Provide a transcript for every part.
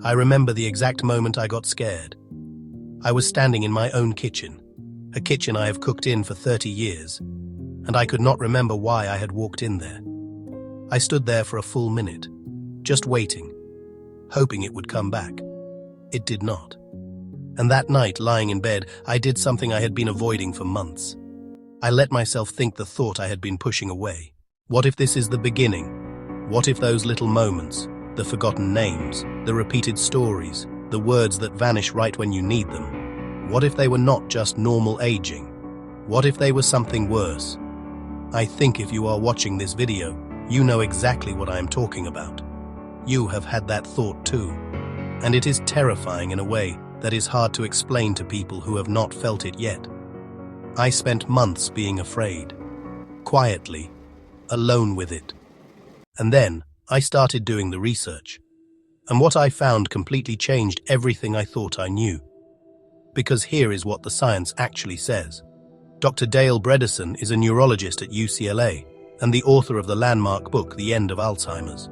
I remember the exact moment I got scared. I was standing in my own kitchen, a kitchen I have cooked in for 30 years, and I could not remember why I had walked in there. I stood there for a full minute, just waiting, hoping it would come back. It did not. And that night, lying in bed, I did something I had been avoiding for months. I let myself think the thought I had been pushing away. What if this is the beginning? What if those little moments, the forgotten names, the repeated stories, the words that vanish right when you need them, what if they were not just normal aging? What if they were something worse? I think if you are watching this video, you know exactly what I am talking about. You have had that thought too, and it is terrifying in a way that is hard to explain to people who have not felt it yet. I spent months being afraid, quietly, alone with it. And then I started doing the research. And what I found completely changed everything I thought I knew. Because here is what the science actually says. Dr. Dale Bredesen is a neurologist at UCLA and the author of the landmark book, The End of Alzheimer's.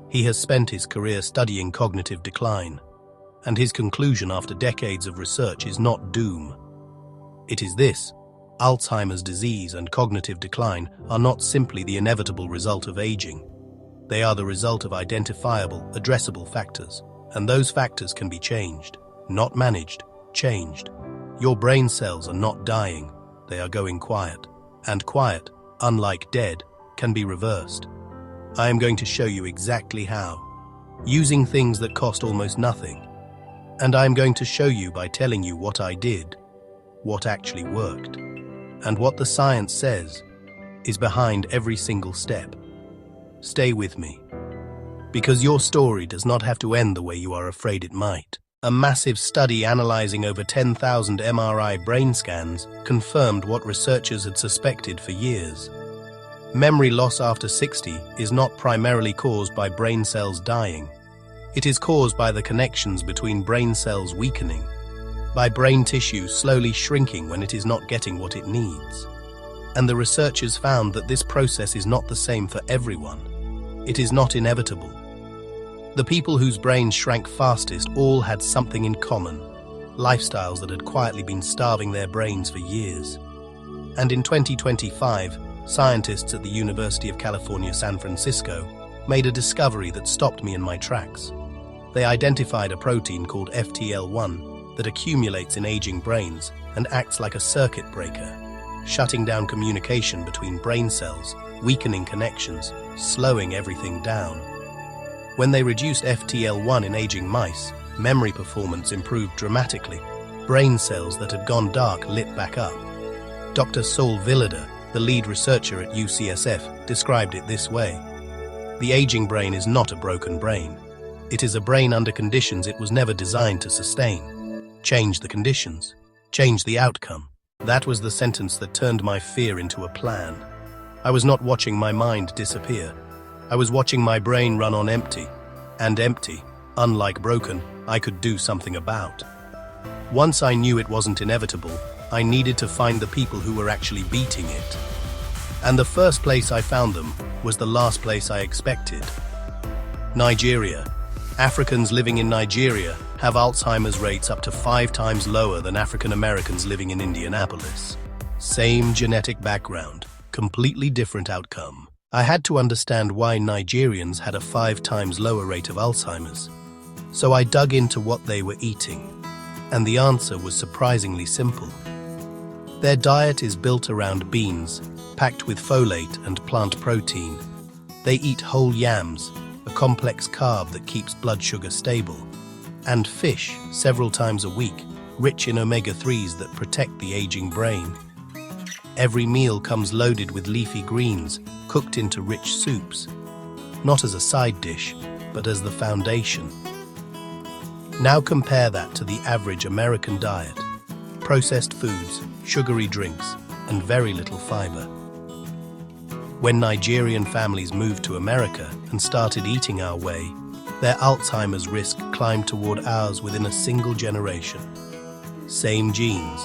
He has spent his career studying cognitive decline, and his conclusion after decades of research is not doom. It is this: Alzheimer's disease and cognitive decline are not simply the inevitable result of aging. They are the result of identifiable, addressable factors, and those factors can be changed, not managed, changed. Your brain cells are not dying, they are going quiet. And quiet, unlike dead, can be reversed. I am going to show you exactly how, using things that cost almost nothing. And I am going to show you by telling you what I did, what actually worked, and what the science says is behind every single step. Stay with me, because your story does not have to end the way you are afraid it might. A massive study analyzing over 10,000 MRI brain scans confirmed what researchers had suspected for years. Memory loss after 60 is not primarily caused by brain cells dying. It is caused by the connections between brain cells weakening, by brain tissue slowly shrinking when it is not getting what it needs. And the researchers found that this process is not the same for everyone. It is not inevitable. The people whose brains shrank fastest all had something in common: lifestyles that had quietly been starving their brains for years. And in 2025, scientists at the University of California, San Francisco, made a discovery that stopped me in my tracks. They identified a protein called FTL1 that accumulates in aging brains and acts like a circuit breaker, shutting down communication between brain cells, weakening connections, slowing everything down. When they reduced FTL1 in aging mice, memory performance improved dramatically. Brain cells that had gone dark lit back up. Dr. Saul Villada, the lead researcher at UCSF, described it this way: the aging brain is not a broken brain. It is a brain under conditions it was never designed to sustain. Change the conditions. Change the outcome. That was the sentence that turned my fear into a plan. I was not watching my mind disappear. I was watching my brain run on empty. And empty, unlike broken, I could do something about. Once I knew it wasn't inevitable, I needed to find the people who were actually beating it. And the first place I found them was the last place I expected. Nigeria. Africans living in Nigeria have Alzheimer's rates up to 5 times lower than African Americans living in Indianapolis. Same genetic background, completely different outcome. I had to understand why Nigerians had a 5 times lower rate of Alzheimer's. So I dug into what they were eating, and the answer was surprisingly simple. Their diet is built around beans, packed with folate and plant protein. They eat whole yams, a complex carb that keeps blood sugar stable, and fish several times a week, rich in omega-3s that protect the aging brain. Every meal comes loaded with leafy greens, cooked into rich soups, not as a side dish, but as the foundation. Now compare that to the average American diet: processed foods, sugary drinks, and very little fiber. When Nigerian families moved to America and started eating our way, their Alzheimer's risk climbed toward ours within a single generation. Same genes,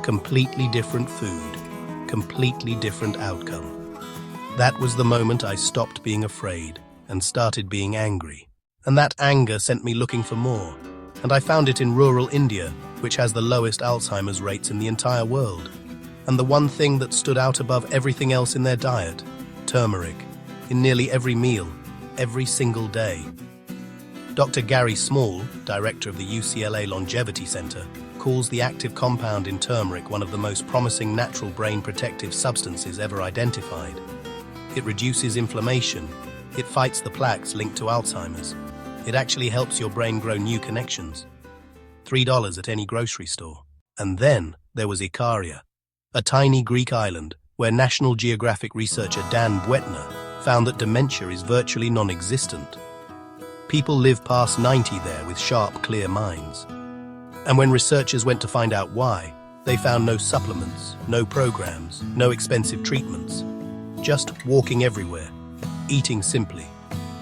completely different food, completely different outcome. That was the moment I stopped being afraid and started being angry. And that anger sent me looking for more. And I found it in rural India, which has the lowest Alzheimer's rates in the entire world. And the one thing that stood out above everything else in their diet: turmeric, in nearly every meal, every single day. Dr. Gary Small, director of the UCLA Longevity Center, calls the active compound in turmeric one of the most promising natural brain protective substances ever identified. It reduces inflammation. It fights the plaques linked to Alzheimer's. It actually helps your brain grow new connections. $3 at any grocery store. And then there was Ikaria, a tiny Greek island where National Geographic researcher Dan Buettner found that dementia is virtually non-existent. People live past 90 there with sharp, clear minds. And when researchers went to find out why, they found no supplements, no programs, no expensive treatments. Just walking everywhere, eating simply,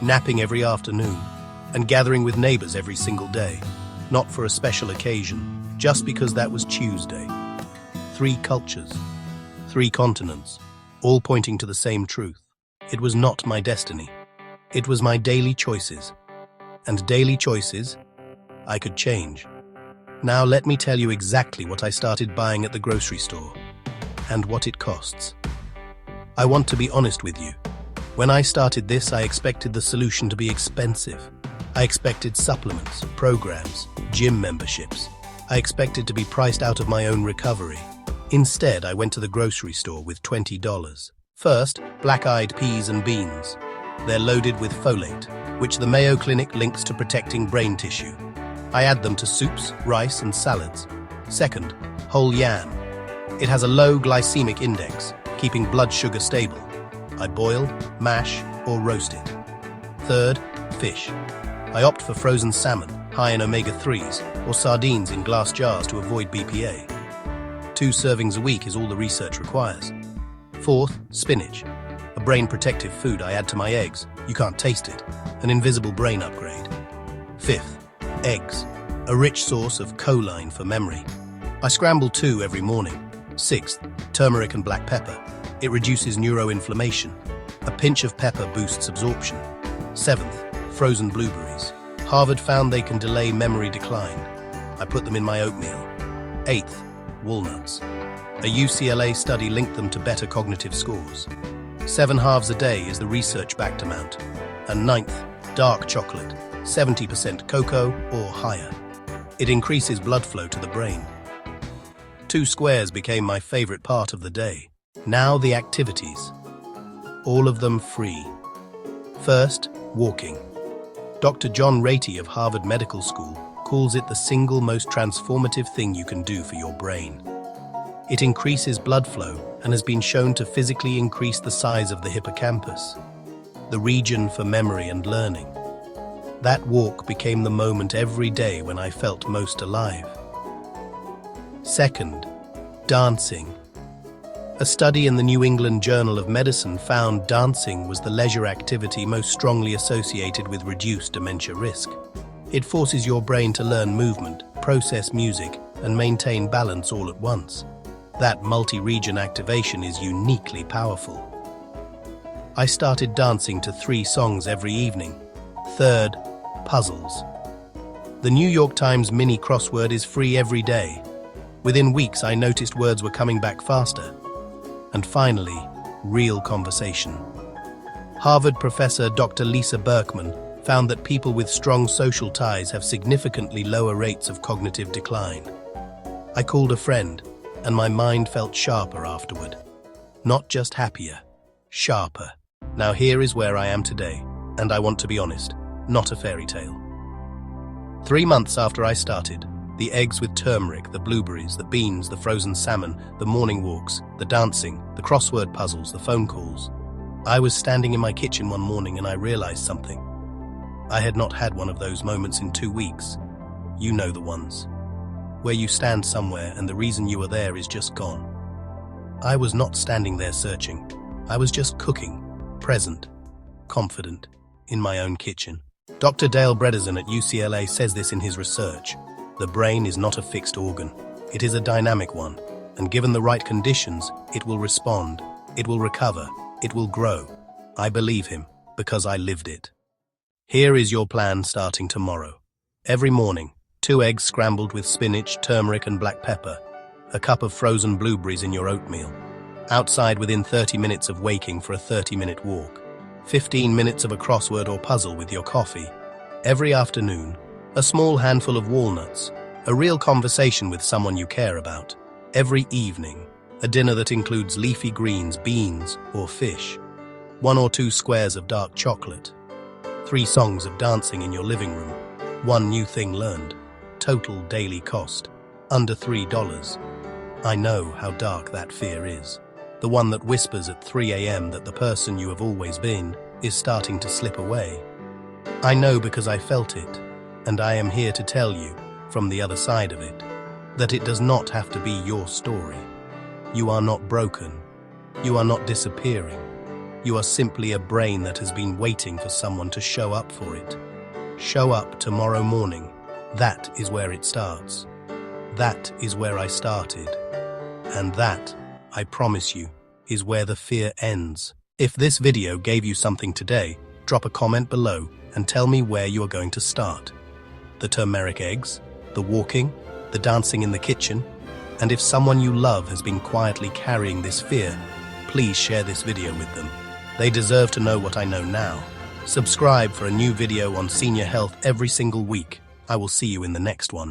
napping every afternoon, and gathering with neighbors every single day, not for a special occasion, just because that was Tuesday. 3 cultures, 3 continents, all pointing to the same truth. It was not my destiny. It was my daily choices. And daily choices, I could change. Now let me tell you exactly what I started buying at the grocery store, and what it costs. I want to be honest with you. When I started this, I expected the solution to be expensive. I expected supplements, programs, gym memberships. I expected to be priced out of my own recovery. Instead, I went to the grocery store with $20. First, black-eyed peas and beans. They're loaded with folate, which the Mayo Clinic links to protecting brain tissue. I add them to soups, rice, and salads. Second, whole yam. It has a low glycemic index, keeping blood sugar stable. I boil, mash, or roast it. Third, fish. I opt for frozen salmon, high in omega-3s, or sardines in glass jars to avoid BPA. 2 servings a week is all the research requires. Fourth, spinach. A brain-protective food I add to my eggs. You can't taste it. An invisible brain upgrade. Fifth, eggs. A rich source of choline for memory. I scramble 2 every morning. Sixth, turmeric and black pepper. It reduces neuroinflammation. A pinch of pepper boosts absorption. Seventh, frozen blueberries. Harvard found they can delay memory decline. I put them in my oatmeal. Eighth, walnuts. A UCLA study linked them to better cognitive scores. 7 halves a day is the research-backed amount. And ninth, dark chocolate, 70% cocoa or higher. It increases blood flow to the brain. 2 squares became my favorite part of the day. Now the activities. All of them free. First, walking. Dr. John Ratey of Harvard Medical School calls it the single most transformative thing you can do for your brain. It increases blood flow and has been shown to physically increase the size of the hippocampus, the region for memory and learning. That walk became the moment every day when I felt most alive. Second, dancing. A study in the New England Journal of Medicine found dancing was the leisure activity most strongly associated with reduced dementia risk. It forces your brain to learn movement, process music, and maintain balance all at once. That multi-region activation is uniquely powerful. I started dancing to 3 songs every evening. Third, puzzles. The New York Times mini crossword is free every day. Within weeks, I noticed words were coming back faster. And finally, real conversation. Harvard professor Dr. Lisa Berkman found that people with strong social ties have significantly lower rates of cognitive decline. I called a friend, and my mind felt sharper afterward. Not just happier, sharper. Now here is where I am today, and I want to be honest, not a fairy tale. 3 months after I started, the eggs with turmeric, the blueberries, the beans, the frozen salmon, the morning walks, the dancing, the crossword puzzles, the phone calls. I was standing in my kitchen one morning and I realized something. I had not had one of those moments in 2 weeks. You know the ones. Where you stand somewhere and the reason you are there is just gone. I was not standing there searching. I was just cooking, present, confident, in my own kitchen. Dr. Dale Bredesen at UCLA says this in his research. The brain is not a fixed organ. It is a dynamic one, and given the right conditions, it will respond, it will recover, it will grow. I believe him because I lived it. Here is your plan starting tomorrow. Every morning, 2 eggs scrambled with spinach, turmeric and black pepper, a cup of frozen blueberries in your oatmeal. Outside within 30 minutes of waking for a 30-minute walk. 15 minutes of a crossword or puzzle with your coffee. Every afternoon, a small handful of walnuts, a real conversation with someone you care about. Every evening, a dinner that includes leafy greens, beans, or fish. 1 or 2 squares of dark chocolate. 3 songs of dancing in your living room. 1 new thing learned. Total daily cost, under $3. I know how dark that fear is. The one that whispers at 3 a.m. that the person you have always been is starting to slip away. I know because I felt it, and I am here to tell you, from the other side of it, that it does not have to be your story. You are not broken. You are not disappearing. You are simply a brain that has been waiting for someone to show up for it. Show up tomorrow morning. That is where it starts. That is where I started. And that, I promise you, is where the fear ends. If this video gave you something today, drop a comment below and tell me where you are going to start. The turmeric eggs, the walking, the dancing in the kitchen, and if someone you love has been quietly carrying this fear, please share this video with them. They deserve to know what I know now. Subscribe for a new video on senior health every single week. I will see you in the next one.